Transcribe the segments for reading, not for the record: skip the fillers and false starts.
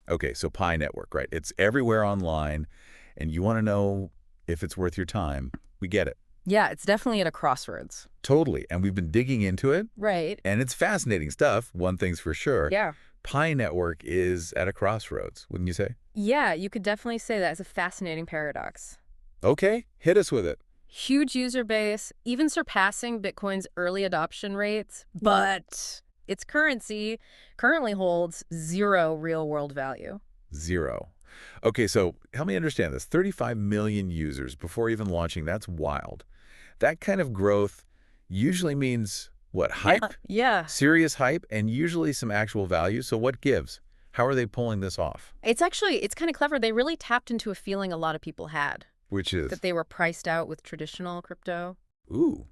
Okay, so Pi Network, right? It's everywhere online, and you want to know if it's worth your time. We get it. Yeah, it's definitely at a crossroads. Totally. And we've been digging into it, Right. and it's fascinating stuff, one thing's for sure. Yeah. Pi Network is at a crossroads, wouldn't you say? Yeah, you could definitely say that is a fascinating paradox. Okay, hit us with it. Huge user base, even surpassing Bitcoin's early adoption rates, but its currency currently holds zero real-world value. Zero. Okay, so help me understand this. 35 million users before even launching, that's wild. That kind of growth usually means, what, hype? Yeah. Serious hype, and usually some actual value. So what gives? How are they pulling this off? It's kind of clever. They really tapped into a feeling a lot of people had, Which is? that they were priced out with traditional crypto. Ooh,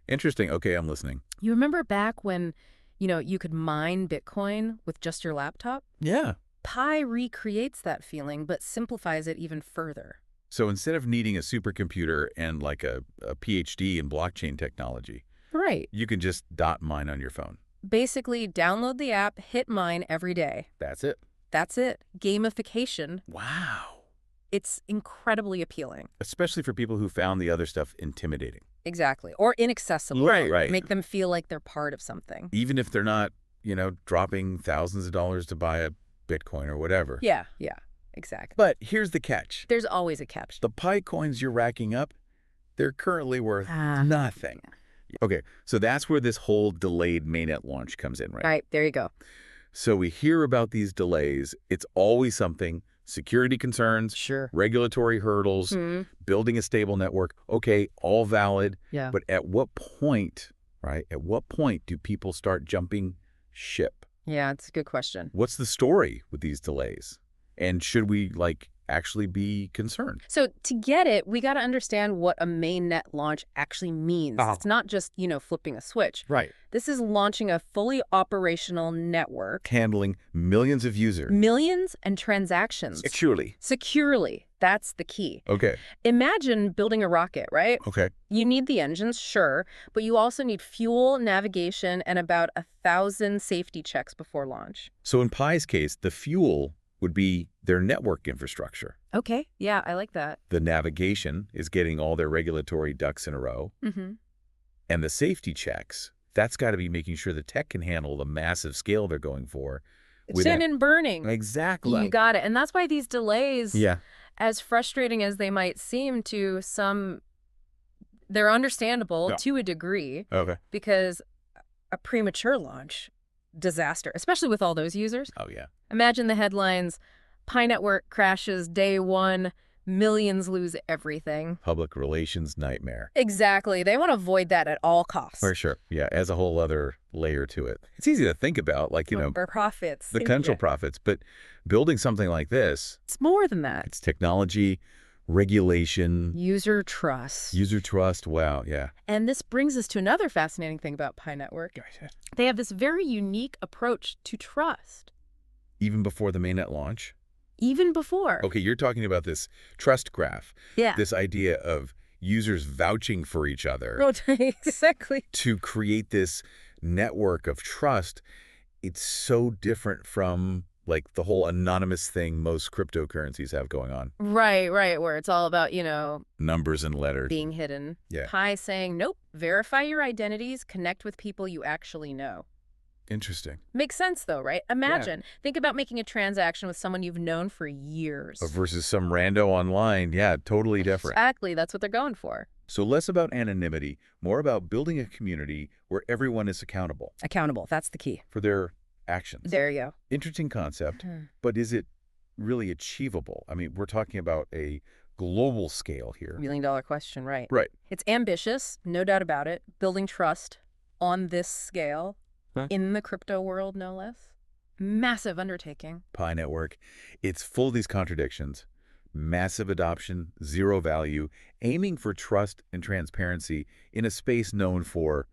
interesting. Okay, I'm listening. You remember back when, you could mine Bitcoin with just your laptop? Yeah. Pi recreates that feeling, but simplifies it even further. So instead of needing a supercomputer and like a PhD in blockchain technology, Right. you can just dot mine on your phone. Basically, download the app, hit mine every day. That's it. That's it. Gamification. Wow. It's incredibly appealing. Especially for people who found the other stuff intimidating. Exactly. Or inaccessible. Right. Make them feel like they're part of something. Even if they're not, dropping thousands of dollars to buy a Bitcoin or whatever. Yeah, exactly. But here's the catch. There's always a catch. The Pi coins you're racking up, they're currently worth nothing. Okay, so that's where this whole delayed mainnet launch comes in, right? Right, there you go. So we hear about these delays. It's always something. Security concerns, Sure. regulatory hurdles, building a stable network. Okay, all valid. Yeah. But at what point, right, at what point do people start jumping ship? Yeah, it's a good question. What's the story with these delays? And should we, actually be concerned? So to get it, we got to understand what a mainnet launch actually means. It's not just, flipping a switch. Right. This is launching a fully operational network. Handling millions of users. Millions and transactions. Securely. Securely. That's the key. Okay. Imagine building a rocket, right? Okay. You need the engines, sure, but you also need fuel, navigation, and about 1,000 safety checks before launch. So in Pi's case, the fuel would be their network infrastructure. Okay. Yeah, I like that. The navigation is getting all their regulatory ducks in a row. And the safety checks, that's got to be making sure the tech can handle the massive scale they're going for. Sin and burning. Exactly. You got it. And that's why these delays, Yeah. as frustrating as they might seem to some, they're understandable to a degree. Okay. Because a premature launch, disaster, especially with all those users. Oh, yeah. Imagine the headlines, Pi Network crashes day one, millions lose everything. Public relations nightmare. Exactly. They want to avoid that at all costs. For sure. Yeah, as a whole other layer to it. It's easy to think about, For profits. the potential profits, but building something like this, It's more than that. it's technology, regulation, User trust. user trust. Wow, yeah. And this brings us to another fascinating thing about Pi Network. They have this very unique approach to trust. Even before the mainnet launch? Even before. Okay, you're talking about this trust graph. Yeah. This idea of users vouching for each other Exactly. to create this network of trust. It's so different from the whole anonymous thing most cryptocurrencies have going on. Right, where it's all about, Numbers and letters. being hidden. Yeah. Pi saying, nope, verify your identities, connect with people you actually know. Interesting. Makes sense, though, right? Imagine. Think about making a transaction with someone you've known for years. Versus some rando online. Yeah, totally different. Exactly. That's what they're going for. So less about anonymity, more about building a community where everyone is accountable Accountable. That's the key. for their actions. There you go. Interesting concept, but is it really achievable? I mean, we're talking about a global scale here. $1 million question, right? Right. It's ambitious, no doubt about it. Building trust on this scale, in the crypto world, no less. Massive undertaking. Pi Network, it's full of these contradictions. Massive adoption, zero value, aiming for trust and transparency in a space known for,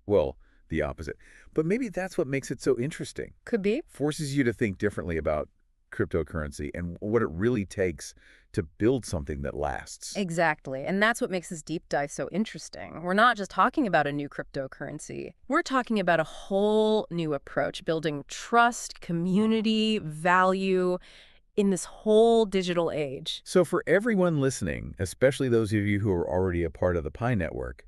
well, the opposite. But maybe that's what makes it so interesting. Could be. Forces you to think differently about cryptocurrency and what it really takes to build something that lasts. Exactly. And that's what makes this deep dive so interesting. We're not just talking about a new cryptocurrency. We're talking about a whole new approach, building trust, community, value in this whole digital age. So for everyone listening, especially those of you who are already a part of the Pi network,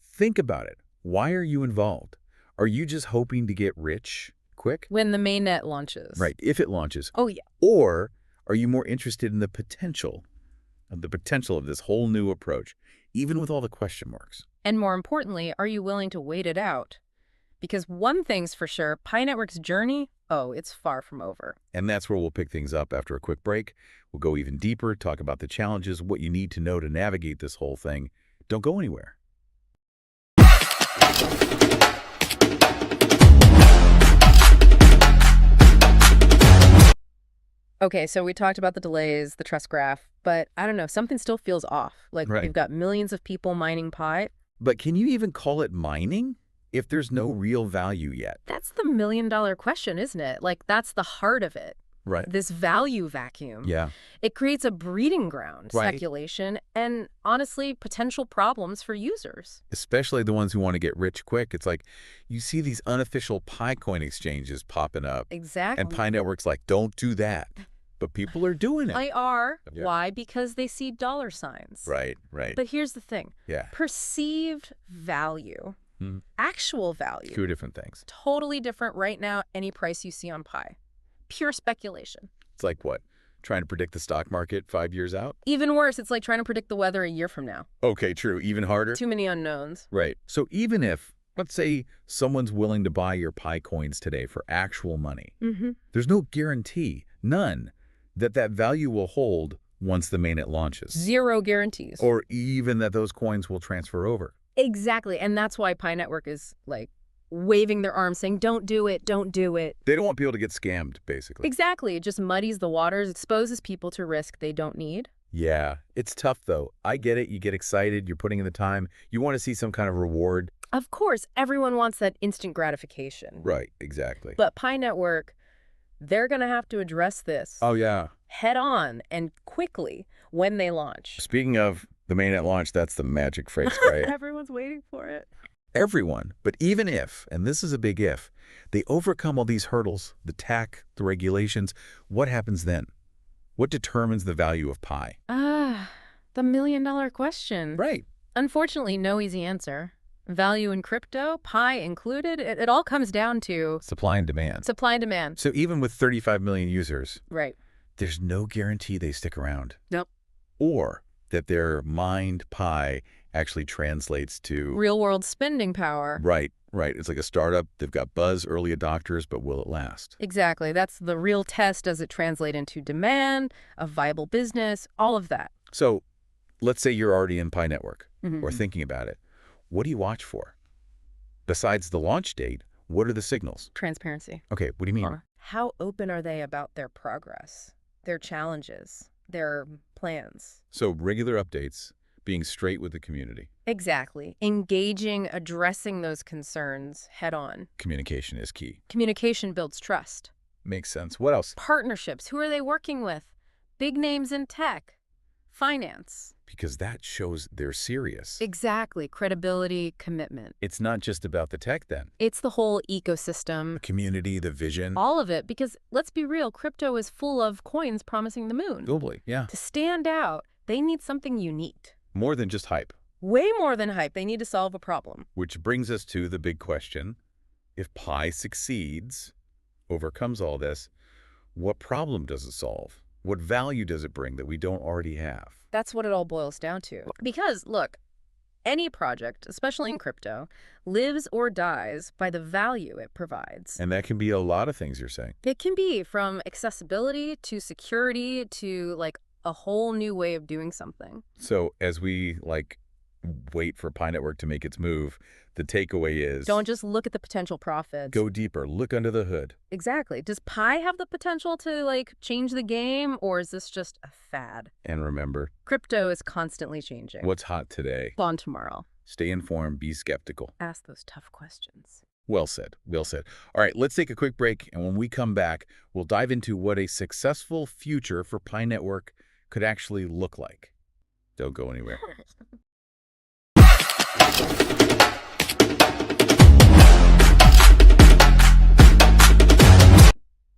think about it. Why are you involved? Are you just hoping to get rich quick? When the mainnet launches. Right, if it launches. Oh, yeah. Or are you more interested in the potential of this whole new approach, even with all the question marks? And more importantly, are you willing to wait it out? Because one thing's for sure, Pi Network's journey, it's far from over. And that's where we'll pick things up after a quick break. We'll go even deeper, talk about the challenges, what you need to know to navigate this whole thing. Don't go anywhere. Okay, so we talked about the delays, the trust graph, but I don't know, something still feels off. Like Right. We've got millions of people mining Pi. But can you even call it mining if there's no real value yet? That's the million-dollar question, isn't it? Like, that's the heart of it. Right. This value vacuum. Yeah. It creates a breeding ground, Right. speculation, and honestly, potential problems for users. Especially the ones who want to get rich quick. It's like you see these unofficial Pi coin exchanges popping up. Exactly. And Pi Network's like, don't do that. But people are doing it. They are. Yeah. Why? Because they see dollar signs. Right, right. But here's the thing. Yeah. Perceived value, Mhm. actual value, Two different things. totally different right now, any price you see on Pi. Pure speculation. It's like what? Trying to predict the stock market 5 years out? Even worse, it's like trying to predict the weather a year from now. Okay, true. Even harder? Too many unknowns. Right. So even if, let's say, someone's willing to buy your Pi coins today for actual money, there's no guarantee, none, that that value will hold once the mainnet launches. Zero guarantees. Or even that those coins will transfer over. Exactly. And that's why Pi Network is like waving their arms saying, don't do it, don't do it. They don't want people to get scammed, basically. Exactly. It just muddies the waters, exposes people to risk they don't need. Yeah, it's tough, though. I get it. You get excited. You're putting in the time. You want to see some kind of reward. Of course, everyone wants that instant gratification. Right, exactly. But Pi Network, they're going to have to address this Oh, yeah. head on and quickly when they launch. Speaking of the mainnet launch, that's the magic phrase, right? Everyone's waiting for it. Everyone. But even if, and this is a big if, they overcome all these hurdles, the tech, the regulations, what happens then? What determines the value of Pi? The million-dollar question. Right. Unfortunately, no easy answer. Value in crypto, Pi included, it all comes down to Supply and demand. supply and demand. So even with 35 million users, Right. there's no guarantee they stick around. Nope. Or that their mined Pi actually translates to... Real-world spending power. Right, right. It's like a startup. They've got buzz, early adopters, but will it last? Exactly. That's the real test. Does it translate into demand, a viable business, all of that? So let's say you're already in Pi Network Mhm. or thinking about it. What do you watch for? Besides the launch date, what are the signals? Transparency. Okay, what do you mean? How open are they about their progress, their challenges, their plans? So regular updates, being straight with the community. Exactly. Engaging, addressing those concerns head on. Communication is key. Communication builds trust. Makes sense. What else? Partnerships. Who are they working with? Big names in tech. Finance. Because that shows they're serious. Exactly. Credibility, commitment. It's not just about the tech then. It's the whole ecosystem. The community, the vision. All of it. Because let's be real, crypto is full of coins promising the moon. Globally, yeah. To stand out, they need something unique. More than just hype. Way more than hype. They need to solve a problem. Which brings us to the big question. If Pi succeeds, overcomes all this, what problem does it solve? What value does it bring that we don't already have? That's what it all boils down to. Because, look, any project, especially in crypto, lives or dies by the value it provides. And that can be a lot of things you're saying. It can be from accessibility to security to, like, a whole new way of doing something. So as we, wait for Pi Network to make its move, the takeaway is... Don't just look at the potential profits. Go deeper. Look under the hood. Exactly. Does Pi have the potential to, change the game, or is this just a fad? And remember, Crypto is constantly changing. what's hot today? On tomorrow. Stay informed. Be skeptical. Ask those tough questions. Well said. Well said. All right, let's take a quick break, and when we come back, we'll dive into what a successful future for Pi Network could actually look like. Don't go anywhere.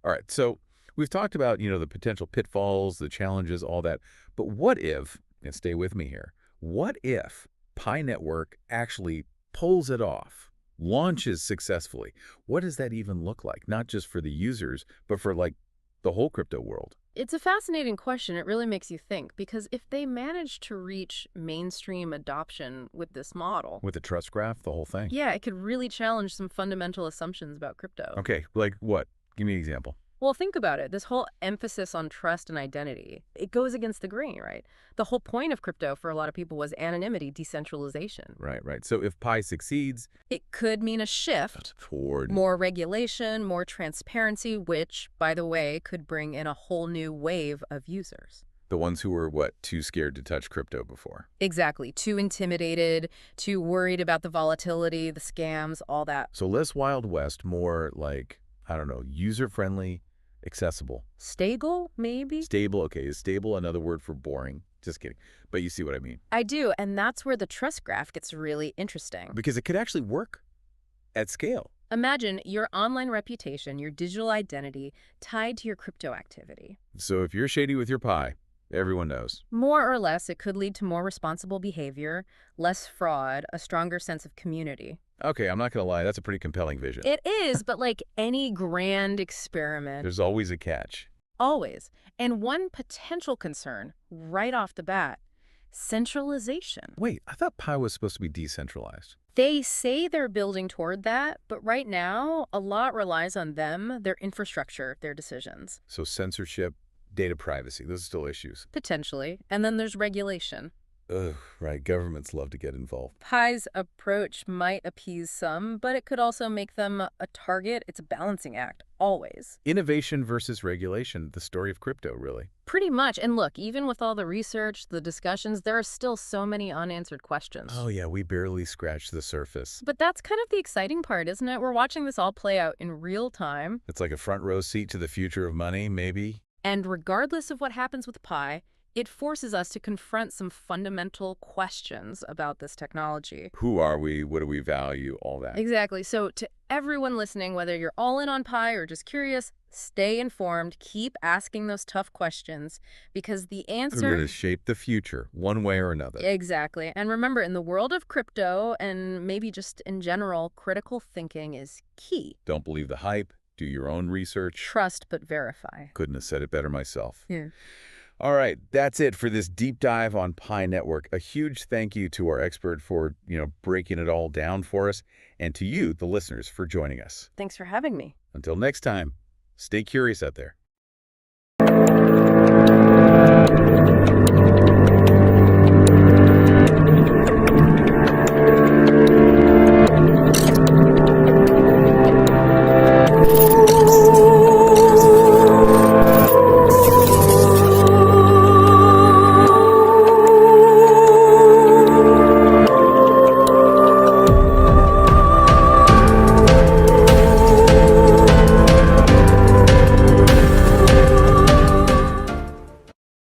All right, so we've talked about, the potential pitfalls, the challenges, all that. But what if, and stay with me here, what if Pi Network actually pulls it off, launches successfully? What does that even look like? Not just for the users, but for the whole crypto world. It's a fascinating question. It really makes you think, because if they manage to reach mainstream adoption with this model, With the trust graph, the whole thing. yeah, it could really challenge some fundamental assumptions about crypto. Okay, like what? Give me an example. Well, think about it. This whole emphasis on trust and identity, it goes against the grain, right? The whole point of crypto for a lot of people was anonymity, decentralization. Right, right. So if Pi succeeds, It could mean a shift, toward more regulation, more transparency, which, by the way, could bring in a whole new wave of users. the ones who were, too scared to touch crypto before. Exactly. Too intimidated, too worried about the volatility, the scams, all that. So less Wild West, more I don't know, user-friendly, accessible. Stable, maybe? Stable, okay. Is stable another word for boring? Just kidding. But you see what I mean. I do, and that's where the trust graph gets really interesting. Because it could actually work at scale. Imagine your online reputation, your digital identity, tied to your crypto activity. So if you're shady with your Pi, everyone knows. More or less, it could lead to more responsible behavior, less fraud, a stronger sense of community. Okay, I'm not going to lie. That's a pretty compelling vision. It is, but like any grand experiment, There's always a catch. always. And one potential concern, right off the bat, centralization. Wait, I thought Pi was supposed to be decentralized. They say they're building toward that, but right now, a lot relies on them, their infrastructure, their decisions. So censorship, data privacy, those are still issues. Potentially. And then there's regulation. Ugh, right. Governments love to get involved. Pi's approach might appease some, but it could also make them a target. It's a balancing act, always. Innovation versus regulation, the story of crypto, really. Pretty much. And look, even with all the research, the discussions, there are still so many unanswered questions. Oh, yeah, we barely scratched the surface. But that's kind of the exciting part, isn't it? We're watching this all play out in real time. It's like a front row seat to the future of money, maybe. And regardless of what happens with Pi, it forces us to confront some fundamental questions about this technology. Who are we? What do we value? All that. Exactly. So to everyone listening, whether you're all in on Pi or just curious, stay informed, keep asking those tough questions, because the We're answer... going to shape the future, one way or another. Exactly. And remember, in the world of crypto, and maybe just in general, critical thinking is key. Don't believe the hype. Do your own research. Trust but verify. Couldn't have said it better myself. Yeah. All right, that's it for this deep dive on Pi Network. A huge thank you to our expert for, breaking it all down for us, and to you, the listeners, for joining us. Thanks for having me. Until next time, stay curious out there.